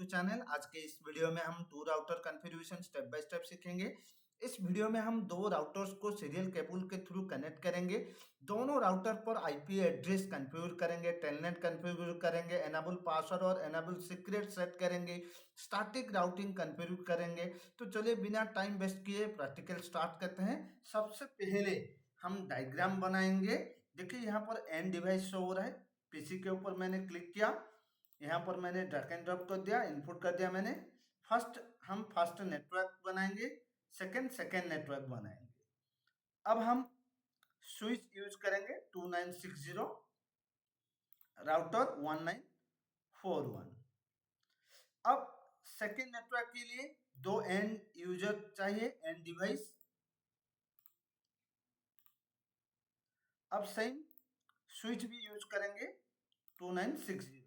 To channel. आज के इस वीडियो में हम two router configuration step by step सीखेंगे। इस वीडियो में हम दो राउटर्स को सीरियल केबल के थ्रू कनेक्ट करेंगे। दोनों राउटर पर आईपी एड्रेस कॉन्फ़िगर करेंगे, टेलनेट कॉन्फ़िगर करेंगे, एनेबल पासवर्ड और एनेबल सीक्रेट सेट करेंगे, स्टैटिक राउटिंग कॉन्फ़िगर करेंगे। तो चलिए बिना टाइम वेस्ट किए प्रैक्टिकल स्टार्ट करते हैं। सबसे पहले हम डायग्राम बनाएंगे। देखिए यहाँ पर एंड डिवाइस शो हो रहा है। पीसी के ऊपर मैंने क्लिक किया, यहाँ पर मैंने ड्रैग एंड ड्रॉप कर दिया, इनपुट कर दिया मैंने। हम फर्स्ट नेटवर्क बनाएंगे, सेकंड नेटवर्क बनाएंगे। अब हम स्विच यूज करेंगे 2960, राउटर 1941। अब सेकंड नेटवर्क के लिए दो एंड यूजर चाहिए, एंड डिवाइस। अब सेम स्विच भी यूज करेंगे 2960।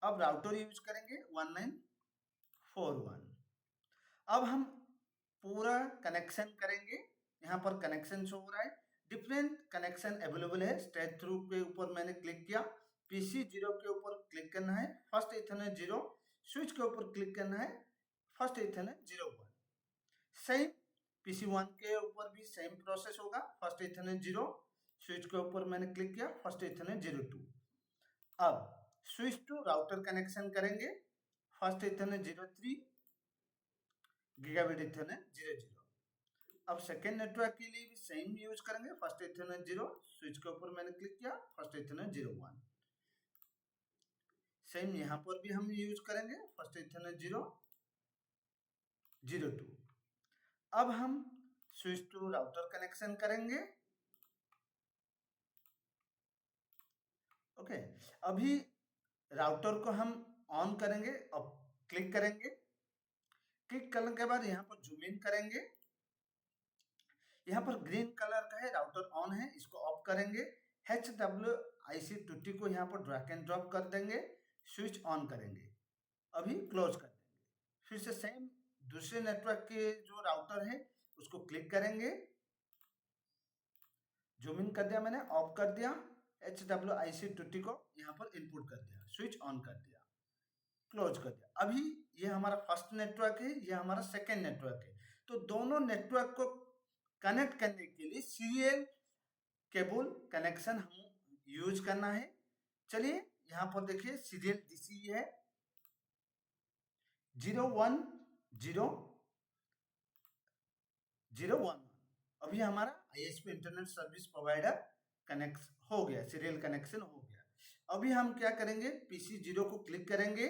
अब राउटर यूज करेंगे 1941। अब हम पूरा कनेक्शन करेंगे। यहाँ पर कनेक्शन शो हो रहा है, डिफरेंट कनेक्शन अवेलेबल है। स्टेट थ्रू के ऊपर मैंने क्लिक किया, पीसी 0 के ऊपर क्लिक करना है, फर्स्ट इथरनेट 0। स्विच के ऊपर क्लिक करना है, फर्स्ट इथरनेट 01। सेम पीसी 1 के ऊपर भी सेम प्रोसेस होगा, फर्स्ट इथरनेट 0। स्विच के ऊपर मैंने क्लिक किया, फर्स्ट इथरनेट 02। अब स्विच टू राउटर कनेक्शन करेंगे, फर्स्ट इथरनेट 03, गीगाबिट इथरनेट 00। अब सेकेंड नेटवर्क के लिए भी सेम यूज करेंगे, फर्स्ट इथरनेट 0। स्विच के ऊपर मैंने क्लिक किया, फर्स्ट इथरनेट 01। सेम यहाँ पर भी हम यूज करेंगे, फर्स्ट इथरनेट 0, 02। अब हम स्विच टू राउटर कनेक्शन करेंगे। ओके, अभी राउटर को हम ऑन करेंगे। अब क्लिक करेंगे, क्लिक करने के बाद यहाँ पर जूम इन करेंगे। यहाँ पर ग्रीन कलर का है, राउटर ऑन है, इसको ऑफ करेंगे। HWIC20 को यहाँ पर ड्रैग एंड ड्रॉप कर देंगे, स्विच ऑन करेंगे, अभी क्लोज कर देंगे। फिर से सेम दूसरे नेटवर्क के जो राउटर है उसको क्लिक करेंगे, जूम इन कर दिया मैंने, ऑफ कर दिया। HWIC20 को यहाँ पर इनपुट कर दिया, स्विच ऑन कर दिया, क्लोज कर दिया। अभी ये हमारा फर्स्ट नेटवर्क है, ये हमारा सेकेंड नेटवर्क है। तो दोनों नेटवर्क को कनेक्ट करने के लिए सीरियल केबल कनेक्शन हम यूज करना है। चलिए यहाँ पर देखिए, सीरियल डीसी है 010011। अभी हमारा ISP internet service provider connect हो गया, सीरियल कनेक्शन हो गया। अभी हम क्या करेंगे, पीसी 0 को क्लिक करेंगे,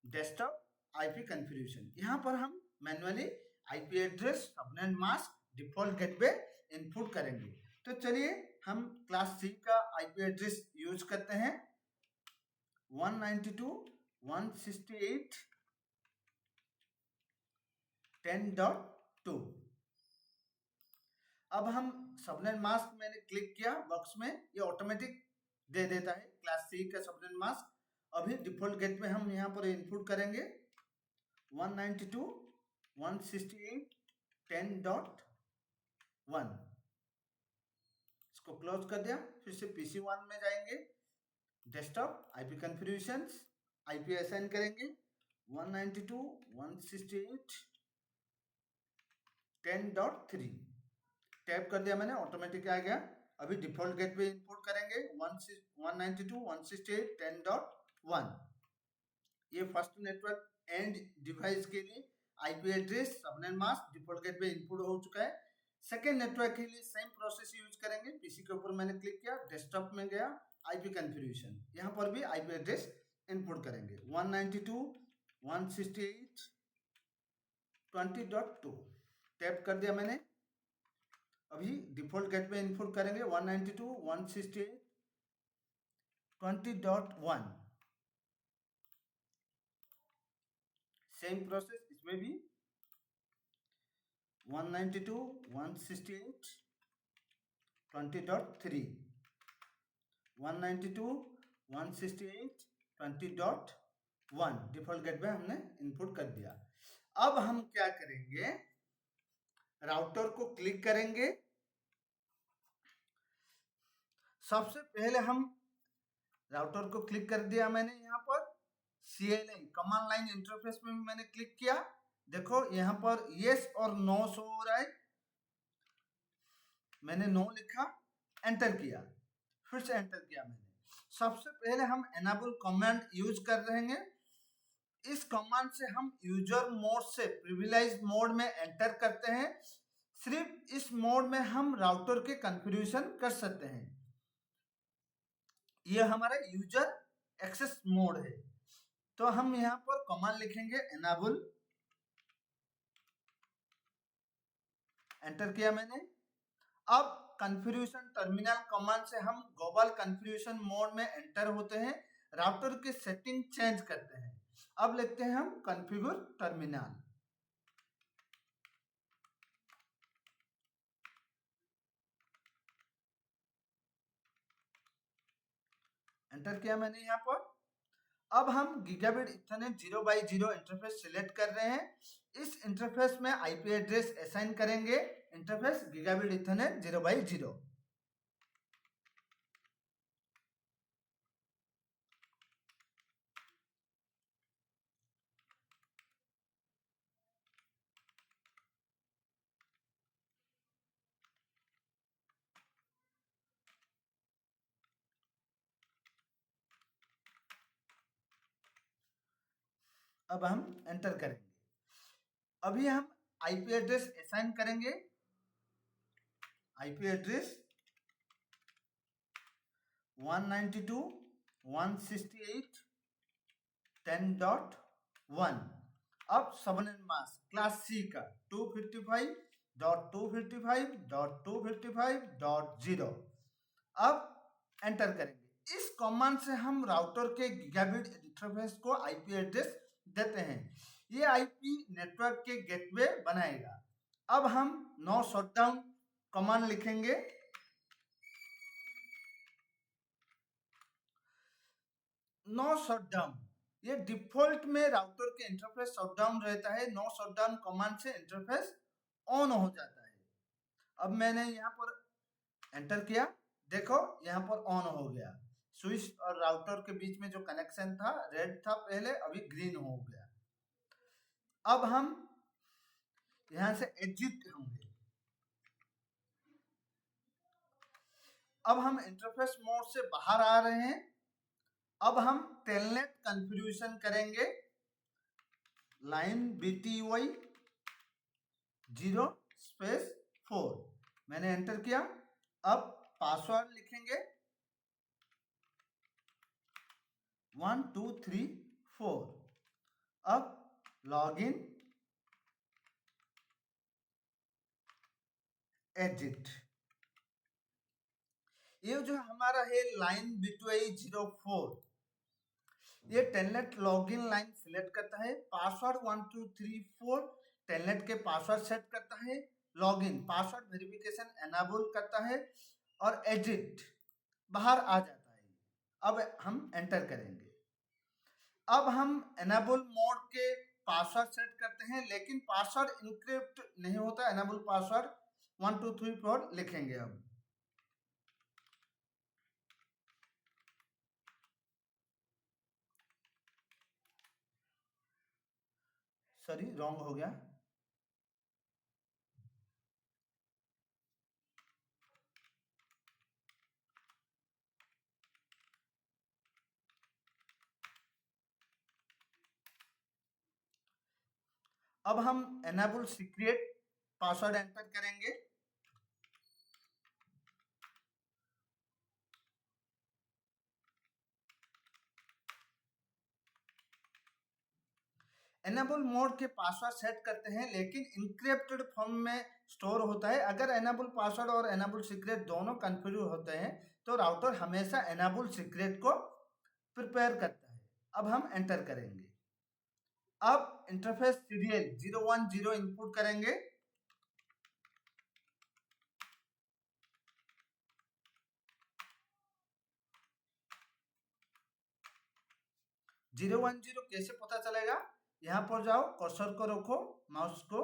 डेस्कटॉप आईपी कॉन्फ़िगरेशन। यहाँ पर हम manually IP address, subnet mask, default gateway input करेंगे। तो चलिए हम क्लास सी का आईपी एड्रेस यूज करते हैं, 192.168.10.2। अब हम सबनेट मास्क मैंने क्लिक किया बॉक्स में, ये ऑटोमेटिक दे देता है क्लास सी का सबनेट मास्क। अभी डिफॉल्ट गेट में हम यहाँ पर इनपुट करेंगे 192.168.10.1। इसको क्लोज कर दिया। फिर से पीसी 1 में जाएंगे, desktop IP configurations, IP assign करेंगे 192.168.10.3। टैप कर दिया मैंने, ऑटोमेटिक आ गया। अभी डिफॉल्ट गेटवे इनपुट करेंगे 192.168.10.1। ये फर्स्ट नेटवर्क एंड डिवाइस के लिए IP address, subnet mask, default gateway input हो चुका है। सेकेंड नेटवर्क के लिए सेम प्रोसेस यूज करेंगे। पीसी के ऊपर मैंने क्लिक किया, डेस्कटॉप में गया, आईपी कॉन्फ़िगरेशन, यहाँ पर भी आईपी एड्रेस इनपुट करेंगे 192.168.20.2। टैप कर दिया मैंने। अभी डिफॉल्ट गेट में इनपुट करेंगे 192.168.20.1। सेम प्रोसेस इसमें भी 192.168.20.3, 192.168.20.1 डिफॉल्ट गेट में हमने इनपुट कर दिया। अब हम क्या करेंगे, राउटर को क्लिक करेंगे। सबसे पहले हम राउटर को क्लिक कर दिया मैंने यहाँ पर। CLI कमांड लाइन इंटरफेस में मैंने क्लिक किया। देखो यहाँ पर यस और नो शो हो रहा है। मैंने नो लिखा, एंटर किया, फिर से एंटर किया मैंने। सबसे पहले हम एनेबल कमांड यूज कर रहे हैं। इस कमांड से हम यूजर मोड से प्रिविलेज मोड में एंटर करते हैं। सिर्फ इस मोड में हम राउटर के कॉन्फ़िगरेशन कर सकते हैं। ये हमारा यूजर एक्सेस मोड है। तो हम यहाँ पर कमांड लिखेंगे एनेबल, एंटर किया मैंने। अब कॉन्फ़िगरेशन टर्मिनल कमांड से हम ग्लोबल कॉन्फ़िगरेशन मोड में एंटर होते हैं, राउटर की सेटिंग चेंज करते हैं। अब लिखते हैं हम कॉन्फ़िगर टर्मिनल, एंटर किया मैंने यहाँ पर। अब हम gigabit Ethernet 0x0 interface select कर रहे हैं। इस इंटरफेस में आईपी एड्रेस असाइन करेंगे, इंटरफेस गीगाबिट इथरनेट 0x0। अब हम एंटर करेंगे। अभी हम आईपी एड्रेस असाइन करेंगे। IP address 192.168.10.1। अब सबनेट मास्क क्लास सी का 255.255.255.0। अब एंटर करेंगे। इस कमांड से हम राउटर के गीगाबिट इंटरफेस को आईपी एड्रेस देते हैं। ये आईपी नेटवर्क के गेटवे बनाएगा। अब हम नो शटडाउन कमांड लिखेंगे। नो शटडाउन, ये डिफॉल्ट में राउटर के इंटरफेस शटडाउन रहता है। नो शटडाउन कमांड से इंटरफेस ऑन हो जाता है। अब मैंने यहाँ पर एंटर किया, देखो यहाँ पर ऑन हो गया। स्विच और राउटर के बीच में जो कनेक्शन था रेड था पहले, अभी ग्रीन हो गया। अब हम यहाँ से एग्जिट होंगे। अब हम इंटरफेस मोड से बाहर आ रहे हैं। अब हम टेलनेट कॉन्फ़िगरेशन करेंगे। लाइन BTY 0/4 मैंने एंटर किया। अब पासवर्ड लिखेंगे 1 2 3 4। अब लॉगिन, एग्जिट। ये जो हमारा है लाइन BTY 04, ये टेलनेट लॉगिन लाइन सिलेक्ट करता है। पासवर्ड 1 2 3 4 टेलनेट के पासवर्ड सेट करता है। लॉगिन पासवर्ड वेरिफिकेशन एनाबल करता है और एग्जिट बाहर आ जाता है। अब हम एंटर करेंगे। अब हम एनेबल मोड के पासवर्ड सेट करते हैं, लेकिन पासवर्ड इनक्रिप्ट नहीं होता। एनेबल पासवर्ड 1 2 3 4 लिखेंगे। अब सॉरी रॉन्ग हो गया। अब हम एनेबल सीक्रेट पासवर्ड एंटर करेंगे। एनेबल मोड के पासवर्ड सेट करते हैं, लेकिन इनक्रिप्टेड फॉर्म में स्टोर होता है। अगर एनेबल पासवर्ड और एनेबल सीक्रेट दोनों कन्फिगर होते हैं तो राउटर हमेशा एनेबल सीक्रेट को प्रिपेयर करता है। अब हम एंटर करेंगे। अब इंटरफेस सीरियल 010 इनपुट करेंगे। जीरो 10 कैसे पता चलेगा? यहाँ पर जाओ, कर्सर को रखो, माउस को,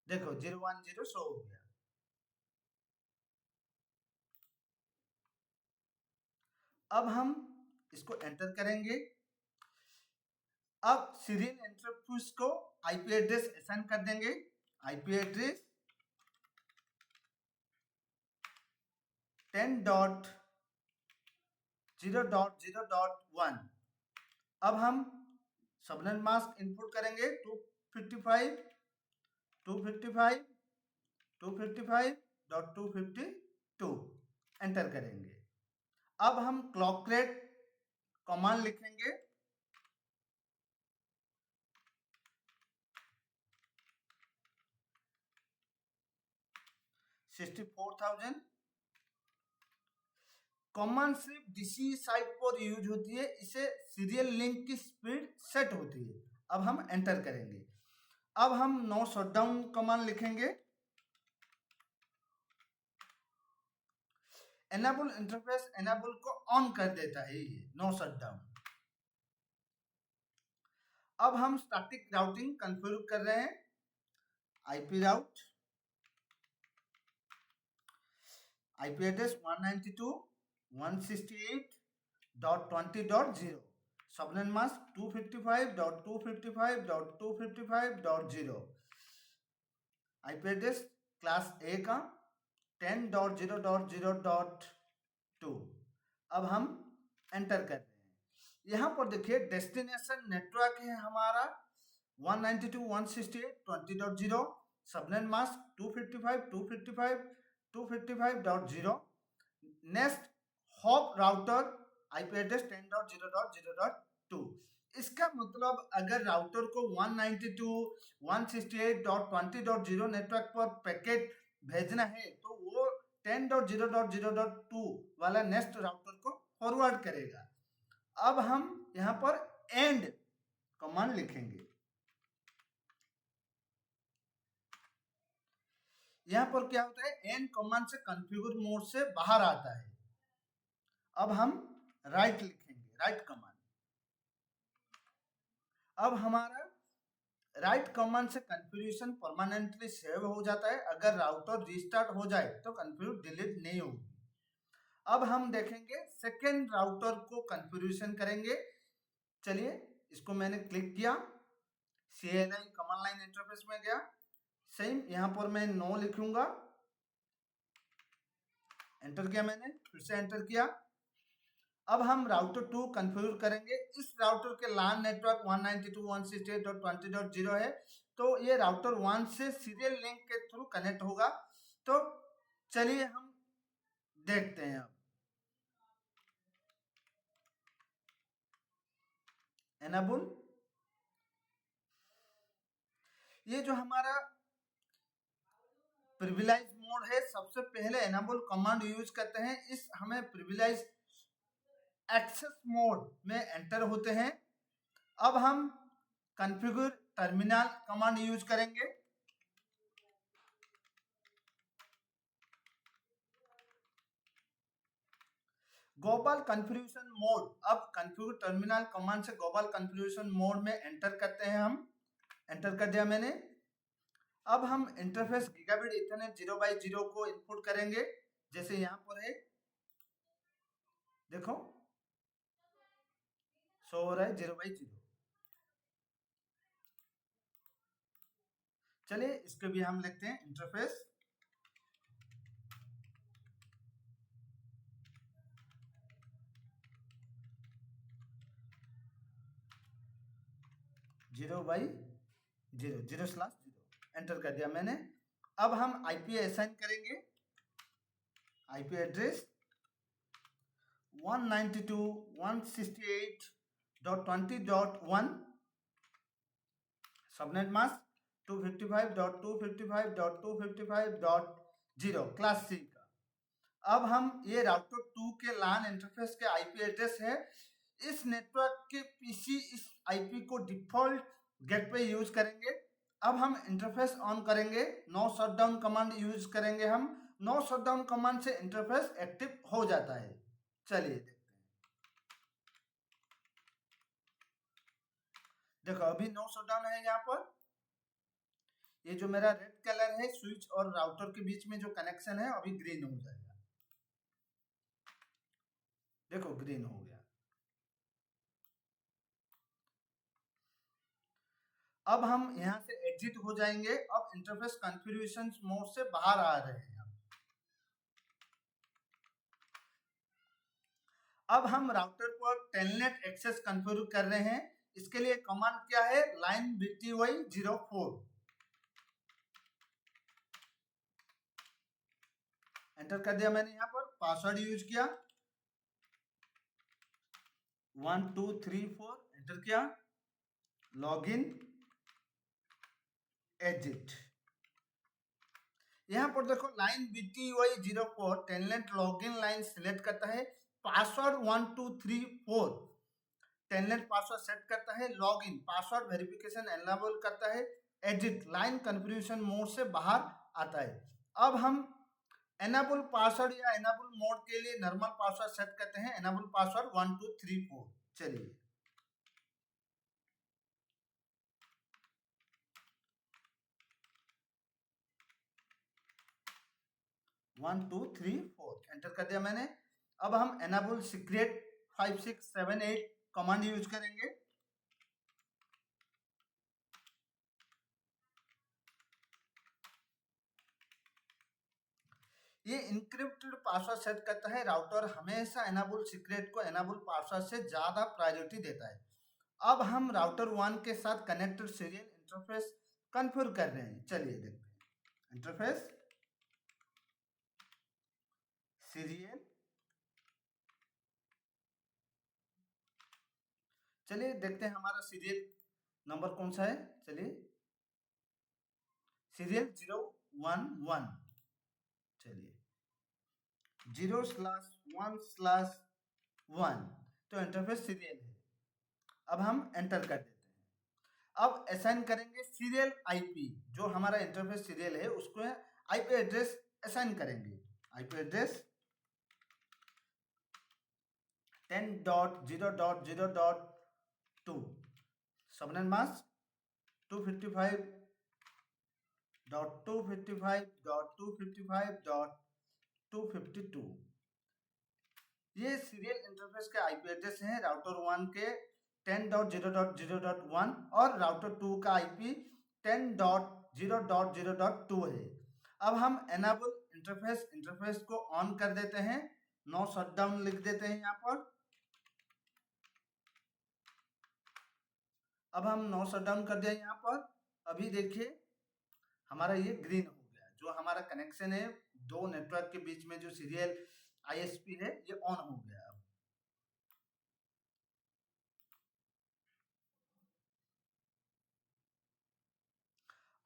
देखो 010 शो हो गया। अब हम इसको एंटर करेंगे। अब सीरियल इंटरफ़ेस को आईपी एड्रेस असाइन कर देंगे। IP address 10.0.0.1। अब हम सबनेट मास्क इनपुट करेंगे 255 255 255.252 एंटर करेंगे। अब हम क्लॉक रेट कमांड लिखेंगे। $64,000। कमांड सिर्फ डीसी साइट पर यूज होती है, इसे सीरियल लिंक की स्पीड सेट होती है। अब हम एंटर करेंगे। अब हम नो शटडाउन कमांड लिखेंगे। एनेबल इंटरफेस एनेबल को ऑन कर देता है ये नो शटडाउन। अब हम स्टैटिक राउटिंग कॉन्फ़िगर कर रहे हैं। IP route IP address 192.168.20.0 subnet mask 255.255.255.0 IP address class ए का 10.0.0.2। अब हम एंटर कर रहे हैं। यहाँ पर देखिए डेस्टिनेशन नेटवर्क है हमारा 192.168.20.0 subnet mask 255.255.255.0 next hop router IP address 10.0.0.2। इसका मतलब अगर राउटर को 192.168.20.0 नेटवर्क पर पैकेट भेजना है तो वो 10.0.0.2 वाला नेक्स्ट राउटर को फॉरवर्ड करेगा। अब हम यहाँ पर एंड कमांड लिखेंगे। यहाँ पर क्या होता है, एंड कमांड से कॉन्फ़िगर मोड से बाहर आता है। अब हम राइट लिखेंगे, राइट कमांड। अब हमारा राइट कमांड से कॉन्फ़िगरेशन परमानेंटली सेव हो जाता है। अगर राउटर रीस्टार्ट हो जाए तो कॉन्फ़िगर डिलीट नहीं होगी। अब हम देखेंगे सेकेंड राउटर को कॉन्फ़िगरेशन करेंगे। चलिए, इसको मैंने क्लिक किया, CLI कमांड लाइन इंटरफेस में गया। सेम यहाँ पर मैं नो लिखूंगा, एंटर किया मैंने, फिर से एंटर किया। अब हम राउटर 2 कॉन्फ़िगर करेंगे। इस राउटर के LAN नेटवर्क 192.168.20.0 है, तो ये राउटर 1 से सीरियल लिंक के थ्रू कनेक्ट होगा। तो चलिए हम देखते हैं। अब एनेबल, ये जो हमारा प्रिविलेज मोड है, सबसे पहले एनेबल कमांड यूज करते हैं। इस हमें प्रिविलेज एक्सेस मोड में एंटर होते हैं। अब हम कॉन्फ़िगर टर्मिनल कमांड यूज करेंगे। ग्लोबल कॉन्फ़िगरेशन मोड, अब कॉन्फ़िगर टर्मिनल कमांड से ग्लोबल कॉन्फ़िगरेशन मोड में एंटर करते हैं। हम एंटर कर दिया मैंने। अब हम इंटरफेस गीगाबिट ईथरनेट 0x0 को इनपुट करेंगे, जैसे यहाँ पर है, देखो शो हो रहा है 0x0। चलिए इसके भी हम लिखते हैं इंटरफेस 0x0 0/0। एंटर कर दिया मैंने। अब हम आईपी असाइन करेंगे। IP address 192.168.20.1 subnet mask 255.255.255.0 class C का। अब हम ये राउटर 2 के LAN इंटरफेस के आईपी एड्रेस है। इस नेटवर्क के पीसी इस आईपी को डिफॉल्ट गेटवे यूज करेंगे। अब हम इंटरफेस ऑन करेंगे, नो शटडाउन कमांड यूज करेंगे। हम नो शटडाउन कमांड से इंटरफेस एक्टिव हो जाता है। चलिए देखते हैं। देखो अभी नो शटडाउन है। यहाँ पर ये जो मेरा रेड कलर है स्विच और राउटर के बीच में जो कनेक्शन है, अभी ग्रीन हो जाएगा। देखो ग्रीन हो गया। अब हम यहाँ से एग्जिट हो जाएंगे। अब इंटरफेस कॉन्फ़िगरेशन मोड से बाहर आ रहे हैं। अब हम राउटर पर टेलनेट एक्सेस कॉन्फ़िगर कर रहे हैं। इसके लिए कमांड क्या है, लाइन bty04 एंटर कर दिया मैंने। यहाँ पर पासवर्ड यूज किया 1234 एंटर किया, लॉगिन एग्जिट। यहाँ पर देखो line bty04 telnet login line select करता है, पासवर्ड 1234 टेलनेट पासवर्ड सेट करता है, लॉगिन पासवर्ड वेरिफिकेशन एनेबल करता है, एडिट लाइन कॉन्फ़िगरेशन मोड से बाहर आता है। अब हम एनेबल पासवर्ड या एनेबल मोड के लिए नॉर्मल पासवर्ड सेट करते हैं, एनेबल पासवर्ड 1234। चलिए 1234 एंटर कर दिया मैंने। अब हम एनेबल सीक्रेट 5678 कमांड यूज करेंगे। ये इनक्रिप्टेड पासवर्ड सेट करता है। राउटर हमेशा एनेबल सीक्रेट को एनेबल पासवर्ड से ज्यादा प्रायोरिटी देता है। अब हम राउटर 1 के साथ कनेक्टेड सीरियल इंटरफेस कॉन्फ़िगर कर रहे हैं। चलिए देखते हैं इंटरफेस सीरियल। चलिए देखते हैं हमारा सीरियल नंबर कौन सा है। चलिए सीरियल 011। चलिए 0/1/1 तो इंटरफेस सीरियल है। अब हम एंटर कर देते हैं। अब असाइन करेंगे सीरियल आईपी, जो हमारा इंटरफेस सीरियल है उसको आईपी एड्रेस असाइन करेंगे। IP address 10.0.0.2 subnet mask 255.255.255.252। ये सीरियल इंटरफेस के आईपी एड्रेस हैं राउटर 1 के 10.0.0.1 और राउटर 2 का आईपी 10.0.0.2 है। अब हम एनेबल इंटरफेस को ऑन कर देते हैं, नो शटडाउन लिख देते हैं यहाँ पर। अब हम नो शटडाउन कर दिया यहाँ पर। अभी देखिए हमारा ये ग्रीन हो गया, जो हमारा कनेक्शन है दो नेटवर्क के बीच में जो सीरियल आईएसपी है ये ऑन हो गया।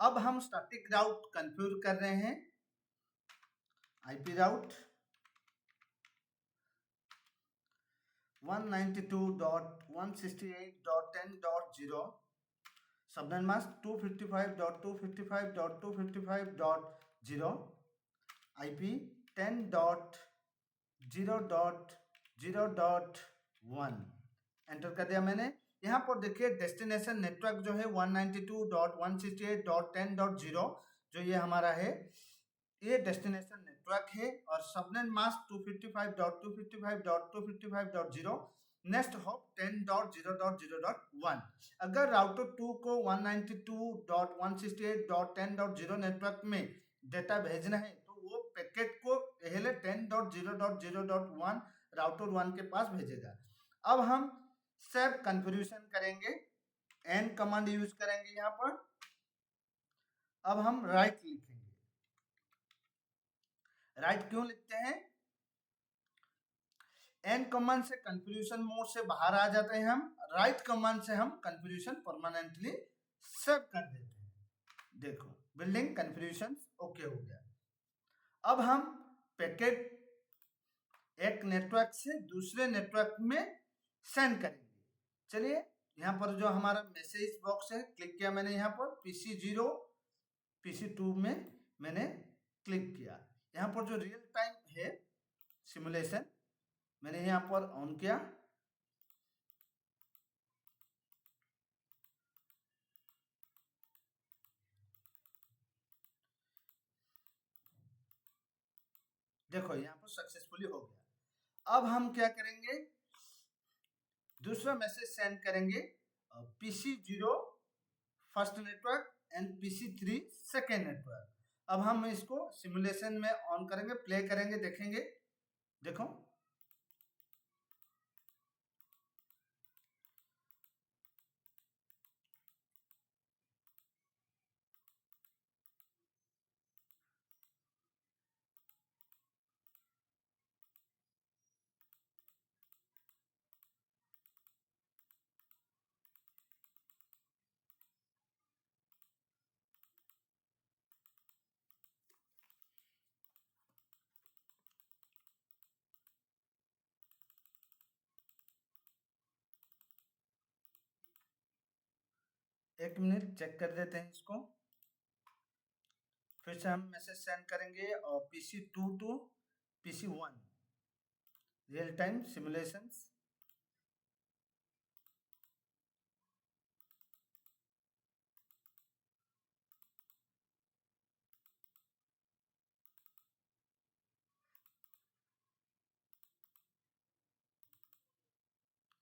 अब हम स्टैटिक राउट कॉन्फ़िगर कर रहे हैं। IP route 192.168.10.0 subnet mask 255.255.255.0 IP 10.0.0.1 enter कर दिया मैंने। यहाँ पर देखिए डेस्टिनेशन नेटवर्क जो है 192.168.10.0 जो ये हमारा है, ये डेस्टिनेशन नेटवर्क है। और सबनेट मास्क 255.255.255.0 नेक्स्ट हॉप 10.0.0.1। अगर राउटर 2 को 192.168.10.0 नेटवर्क में डेटा भेजना है तो वो पैकेट को पहले 10.0.0.1 राउटर 1 के पास भेजेगा। अब हम सेव कॉन्फ़िगरेशन करेंगे, एन कमांड यूज करेंगे यहाँ पर। अब हम राइट लिखेंगे। राइट क्यों लिखते हैं, एन कमांड से कॉन्फ़िगरेशन मोड से बाहर आ जाते हैं हम, राइट कमांड से हम कॉन्फ़िगरेशन परमानेंटली सेव कर देते हैं। देखो बिल्डिंग कॉन्फ़िगरेशन ओके हो गया। अब हम पैकेट एक नेटवर्क से दूसरे नेटवर्क में सेंड करेंगे। चलिए यहाँ पर जो हमारा मैसेज बॉक्स है क्लिक किया मैंने, यहाँ पर PC0 PC2 में मैंने क्लिक किया। यहाँ पर जो रियल टाइम है सिमुलेशन मैंने यहाँ पर ऑन किया। देखो यहाँ पर सक्सेसफुली हो गया। अब हम क्या करेंगे, दूसरा मैसेज सेंड करेंगे, PC0 first network and PC3 second network. अब हम इसको सिमुलेशन में ऑन करेंगे, प्ले करेंगे, देखेंगे। देखो, एक मिनट चेक कर देते हैं इसको। फिर से हम मैसेज सेंड करेंगे और PC2 to PC1 real time simulations.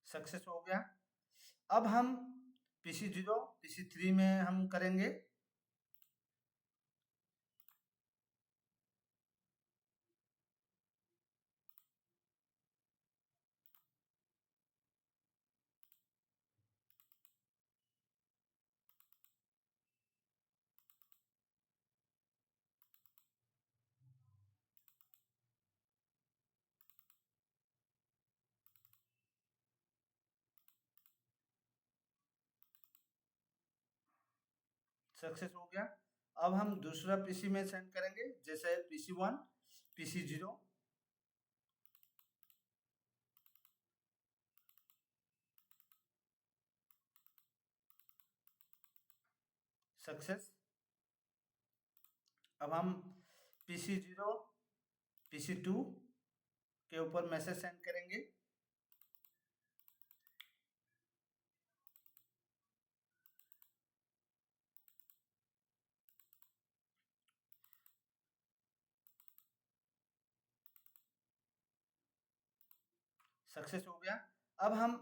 Success हो गया। अब हम PC0 PC3 में हम करेंगे। सक्सेस हो गया। अब हम दूसरा पीसी में सेंड करेंगे, जैसे PC1 PC0। सक्सेस। अब हम PC0 PC2 के ऊपर मैसेज सेंड करेंगे। सक्सेस हो गया। अब हम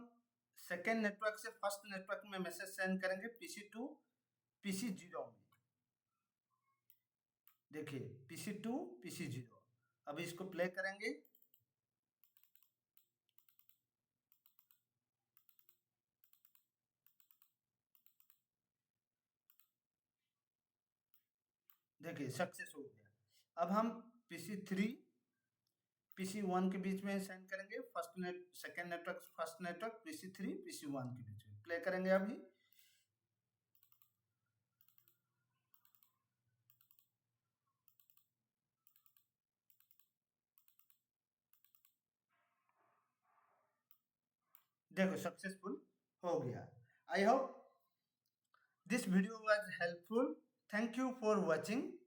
सेकेंड नेटवर्क से फर्स्ट नेटवर्क में मैसेज सेंड करेंगे, PC2 PC0 में। देखिए, PC2 PC0। अब इसको प्ले करेंगे। देखिए, सक्सेस हो गया। अब हम PC3 PC1 के बीच में सेंड करेंगे, first net second network first network PC3 PC1 के बीच में प्ले करेंगे अभी। देखो, सक्सेसफुल हो गया। I hope this video was helpful. Thank you for watching.